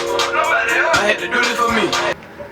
I had to do this for me.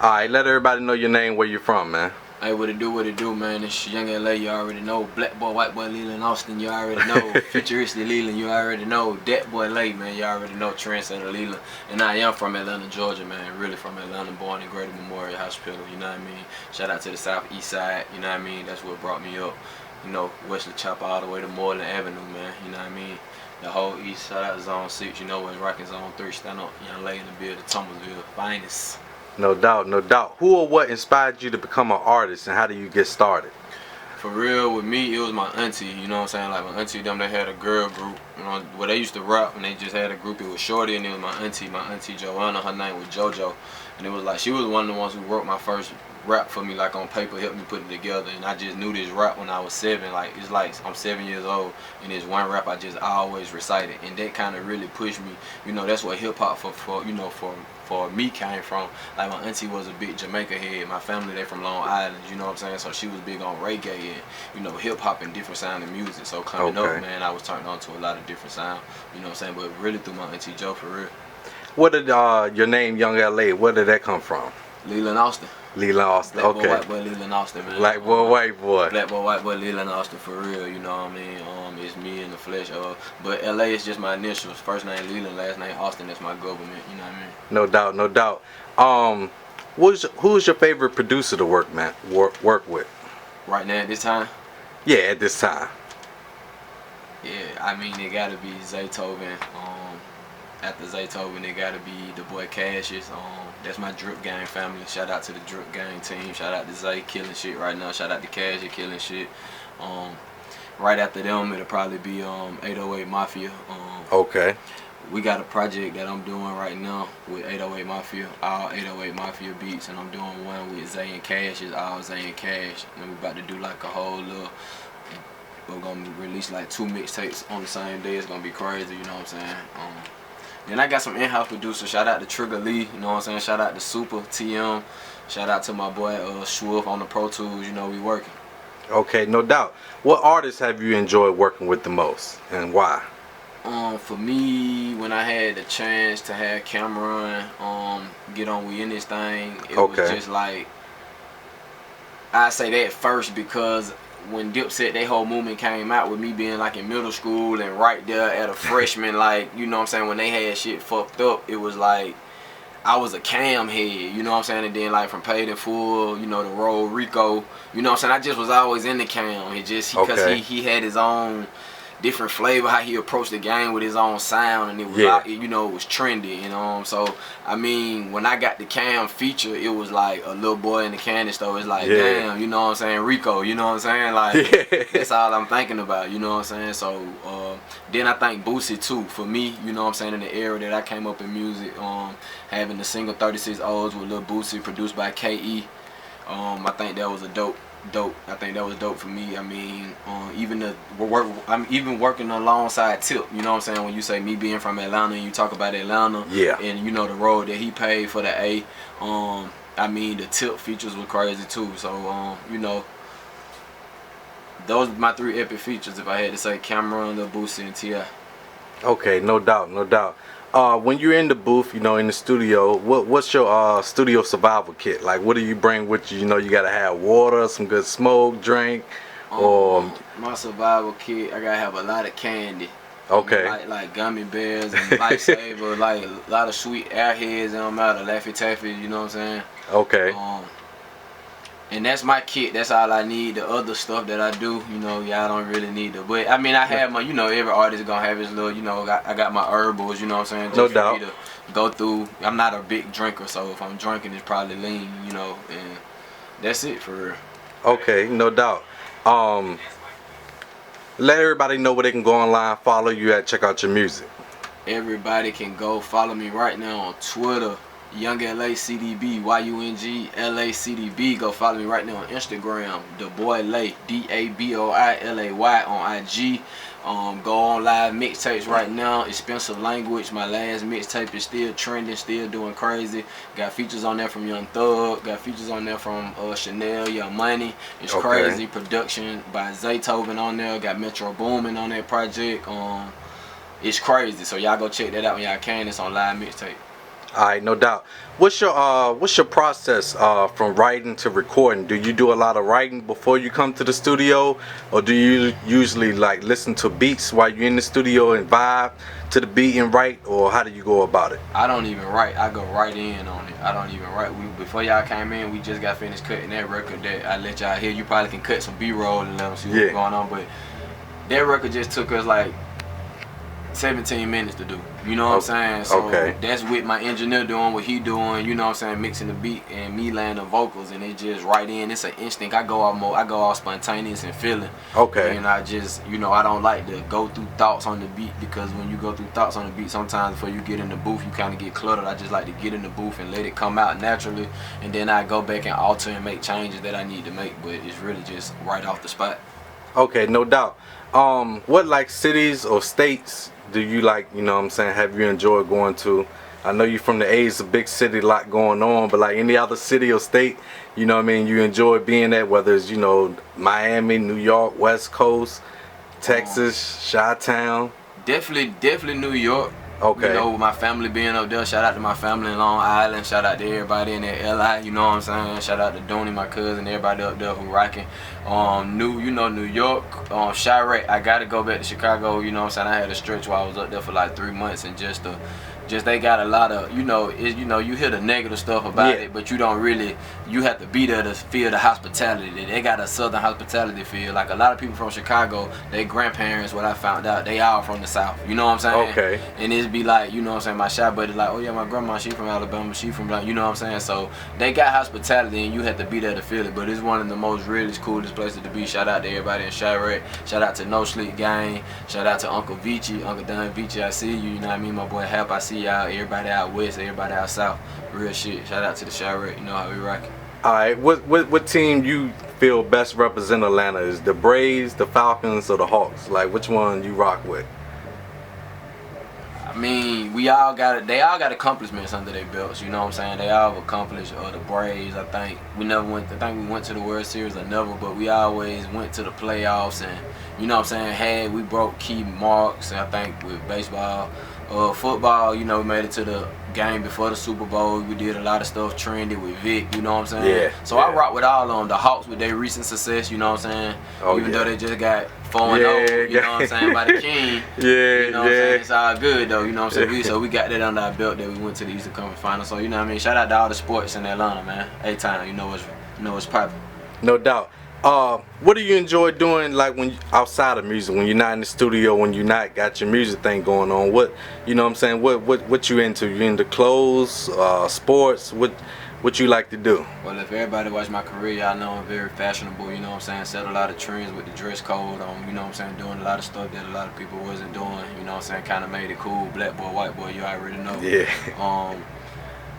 Alright, let everybody know your name, where you're from, man. Hey, what it do, man. It's Young LA, you already know. Black boy, white boy, Leland Austin, you already know. Futuristic Leland, you already know. Dat boy Lay, man, you already know. Trendsetter Leland. And I am from Atlanta, Georgia, man. Really from Atlanta, born in Greater Memorial Hospital, you know what I mean? Shout out to the southeast side, you know what I mean? That's what brought me up. You know, Wesley Chopper all the way to Moreland Avenue, man, you know what I mean? The whole east side, Zone 6, you know what's rocking, Zone 3, stand up, Young Lay in the building, Thomasville, finest. No doubt, no doubt. Who or what inspired you to become an artist, and how do you get started? For real, with me, it was my auntie, you know what I'm saying? Like my auntie, them, they had a girl group, you know, where they used to rap, and they just had a group. It was Shorty, and it was my auntie Joanna, her name was JoJo. And it was like, she was one of the ones who wrote my first rap for me, like on paper, helped me put it together. And I just knew this rap when I was 7. Like, it's like I'm 7 years old, and there's one rap I just always recited. And that kind of really pushed me. You know, that's what hip hop for me came from. Like, my auntie was a big Jamaica head. My family, they from Long Island, you know what I'm saying? So she was big on reggae and, you know, hip hop and different sounding music. So coming up, man, I was turned on to a lot of different sound, you know what I'm saying? But really through my auntie Joe, for real. What did your name, Young LA, where did that come from? Leland Austin. Leland Austin, Black okay. Boy, white boy, Leland Austin, man. Black boy, white boy. Black boy, white boy, Leland Austin, for real, you know what I mean? It's me in the flesh. But LA is just my initials. First name Leland, last name Austin, that's my government, you know what I mean? No doubt, no doubt. Who's your favorite producer to work with? Right now, at this time? Yeah, at this time. Yeah, I mean, it gotta be Zaytoven. After Zaytoven, it gotta be the boy Cassius. That's my Drip Gang family. Shout out to the Drip Gang team. Shout out to Zay killing shit right now. Shout out to Cassius killing shit. Right after them, it'll probably be 808 Mafia. Okay. We got a project that I'm doing right now with 808 Mafia, all 808 Mafia beats, and I'm doing one with Zay and Cash, it's all Zay and Cash. And we're about to do like a whole little, we're gonna release like 2 mixtapes on the same day. It's gonna be crazy, you know what I'm saying? Then I got some in-house producers. Shout out to Trigger Lee, you know what I'm saying? Shout out to Super TM. Shout out to my boy Schwolf on the Pro Tools, you know, we working. Okay, no doubt. What artists have you enjoyed working with the most, and why? For me, when I had the chance to have Cameron get on We In This Thing, it was just like, I say that first because when Dipset, that whole movement came out, with me being like in middle school and right there at a freshman, like, you know what I'm saying, when they had shit fucked up, it was like, I was a Cam head, you know what I'm saying, and then like from Paid in Full, you know, the role Rico, you know what I'm saying, I just was always in the Cam. It just, because he had his own different flavor, how he approached the game with his own sound, and it was like, you know, it was trendy, you know. So I mean, when I got the Cam feature, it was like a little boy in the candy store. It's like, damn, you know what I'm saying, Rico, you know what I'm saying, like that's all I'm thinking about, you know what I'm saying. So then I think Boosie too, for me, you know what I'm saying, in the era that I came up in music, having the single 36 O's with Lil Boosie produced by KE, I think that was a dope. I think that was dope for me. I mean, I'm even working alongside Tip. You know what I'm saying? When you say me being from Atlanta and you talk about Atlanta, and you know the role that he paid for the A. I mean, the Tip features were crazy too. So you know, those are my 3 epic features. If I had to say, Cameron, Lil Boosie, and T.I. Okay, no doubt, no doubt. When you're in the booth, you know, in the studio, what's your studio survival kit? Like, what do you bring with you? You know, you gotta have water, some good smoke, drink, or my survival kit, I gotta have a lot of candy. Okay. Like gummy bears and Lifesaver, like a lot of sweet airheads, and I'm out of Laffy Taffy, you know what I'm saying? Okay. And that's my kit. That's all I need. The other stuff that I do, you know, y'all don't really need to. But I mean, I have my, you know, every artist gonna have his little, you know, I got my herbals, you know what I'm saying? Just for me to go through. I'm not a big drinker, so if I'm drinking, it's probably lean, you know, and that's it for real. Okay, no doubt. Let everybody know where they can go online, follow you at, check out your music. Everybody can go follow me right now on Twitter. Young LA CDB, YUNG LA CDB. Go follow me right now on Instagram. The Boy Lay, DABOILAY on IG. Go on live mixtapes right now. Expensive Language. My last mixtape is still trending, still doing crazy. Got features on there from Young Thug. Got features on there from Chanel, Young Money. It's crazy. Production by Zaytoven on there. Got Metro Boomin on that project. It's crazy. So y'all go check that out when y'all can. It's on live mixtape. All right, no doubt. What's your process from writing to recording? Do you do a lot of writing before you come to the studio, or do you usually like listen to beats while you're in the studio and vibe to the beat and write, or how do you go about it? I don't even write. I go right in on it. I don't even write. Before y'all came in, we just got finished cutting that record that I let y'all hear. You probably can cut some B-roll and let them see what's going on, but that record just took us like 17 minutes to do. You know what I'm saying? So that's with my engineer doing what he doing, you know what I'm saying, mixing the beat and me laying the vocals, and it just right in. It's an instinct. I go all spontaneous and feeling. And I just, you know, I don't like to go through thoughts on the beat, because when you go through thoughts on the beat, sometimes before you get in the booth, you kind of get cluttered. I just like to get in the booth and let it come out naturally, and then I go back and alter and make changes that I need to make, but it's really just right off the spot. Okay, no doubt. What like cities or states do you like, you know what I'm saying, have you enjoyed going to? I know you're from the A, it's a big city, a lot going on, but like any other city or state, you know what I mean, you enjoy being at, whether it's, you know, Miami, New York, West Coast, Texas, Chi-Town? Definitely New York. You know, with my family being up there, shout out to my family in Long Island, shout out to everybody in that LI, you know what I'm saying, shout out to Dooney, my cousin, everybody up there who rocking. New York, Chirac, I gotta go back to Chicago, you know what I'm saying, I had a stretch while I was up there for like 3 months, and just they got a lot of, you hear the negative stuff about it, but you don't really, you have to be there to feel the hospitality. They got a southern hospitality feel. Like a lot of people from Chicago, their grandparents, what I found out, they all from the South, you know what I'm saying? And it'd be like, you know what I'm saying, my shot buddy like, oh yeah, my grandma, she from Alabama, she from, you know what I'm saying? So they got hospitality, and you have to be there to feel it, but it's one of the most realest, coolest places to be. Shout out to everybody in Chirac, shout out to No Sleep Gang, shout out to Uncle Vici, Uncle Don Vici, I see you, you know what I mean, my boy Hap, I see y'all, everybody out west, everybody out south, real shit. Shout out to the Chirac, you know how we rockin'. Alright, what team you feel best represent Atlanta? Is the Braves, the Falcons, or the Hawks? Like, which one you rock with? I mean, they all got accomplishments under their belts, you know what I'm saying? They all have accomplished. The Braves, I think we went to the World Series or never, but we always went to the playoffs, and you know what I'm saying, we broke key marks, and I think with baseball. Football, you know, we made it to the game before the Super Bowl. We did a lot of stuff, trended with Vic, you know what I'm saying? So I rock with all of them. The Hawks with their recent success, you know what I'm saying? Even though they just got 4-0, you know what I'm saying, by the King. You know what I'm saying? It's all good though, you know what I'm saying? So we got that under our belt that we went to the Eastern Conference Finals. So you know what I mean? Shout out to all the sports in Atlanta, man. A-Town, you know what's poppin'. No doubt. What do you enjoy doing, like when outside of music, when you're not in the studio, when you're not got your music thing going on? What, you know what I'm saying, what you into? You into clothes, sports? What you like to do? Well, if everybody watch my career, y'all know I'm very fashionable, you know what I'm saying? Set a lot of trends with the dress code on, you know what I'm saying? Doing a lot of stuff that a lot of people wasn't doing, you know what I'm saying? Kind of made it cool. Black boy, white boy, you already know.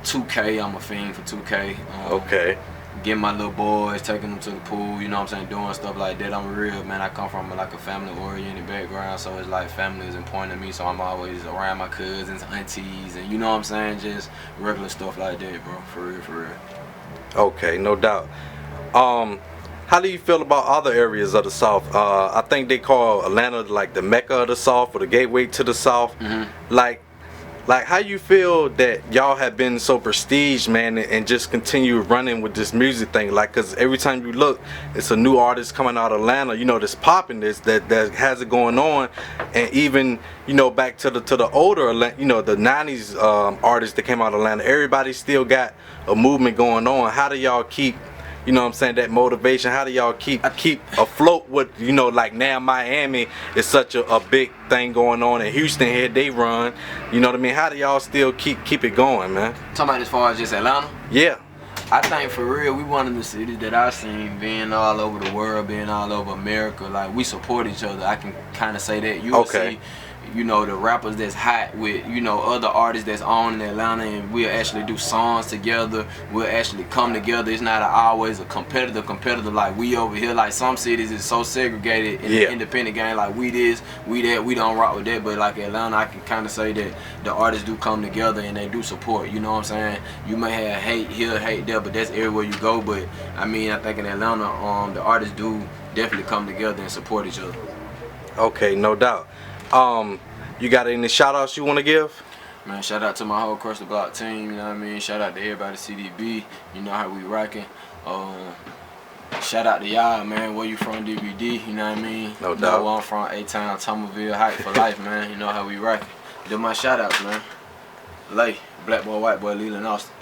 2K, I'm a fiend for 2K. Getting my little boys, taking them to the pool, you know what I'm saying, doing stuff like that. I'm real, man. I come from like a family-oriented background, so it's like family is important to me, so I'm always around my cousins, aunties, and you know what I'm saying, just regular stuff like that, bro, for real. Okay, no doubt. How do you feel about other areas of the South? I think they call Atlanta like the Mecca of the South, or the gateway to the South. Like how you feel that y'all have been so prestige, man, and just continue running with this music thing? Like, cause every time you look, it's a new artist coming out of Atlanta, you know, that's popping, that has it going on. And even, you know, back to the older, you know, the 90s artists that came out of Atlanta, everybody still got a movement going on. How do y'all keep, you know what I'm saying, that motivation? How do y'all keep afloat with, you know, like now Miami is such a big thing going on, and Houston here they run, you know what I mean? How do y'all still keep it going, man? Talking about as far as just Atlanta? Yeah. I think for real, we one of the cities that I've seen being all over the world, being all over America. Like, we support each other. I can kind of say that. You will see, you know, the rappers that's hot with, you know, other artists that's on in Atlanta, and we'll actually do songs together. We'll actually come together. It's not always a competitor like we over here. Like some cities is so segregated in the independent game. Like we this, we that, we don't rock with that. But like Atlanta, I can kind of say that the artists do come together and they do support. You know what I'm saying? You may have hate here, hate there, but that's everywhere you go. But I mean, I think in Atlanta, the artists do definitely come together and support each other. Okay, no doubt. You got any shout outs you want to give? Man, shout out to my whole Crush the Block team, you know what I mean? Shout out to everybody, CDB, you know how we rocking. Shout out to y'all, man. Where you from, DBD, you know what I mean? No doubt. You know where I'm from, A-Town, Thomasville, Hype for life, man. You know how we rocking. Do my shout outs, man. Lay, Black Boy, White Boy, Leland Austin.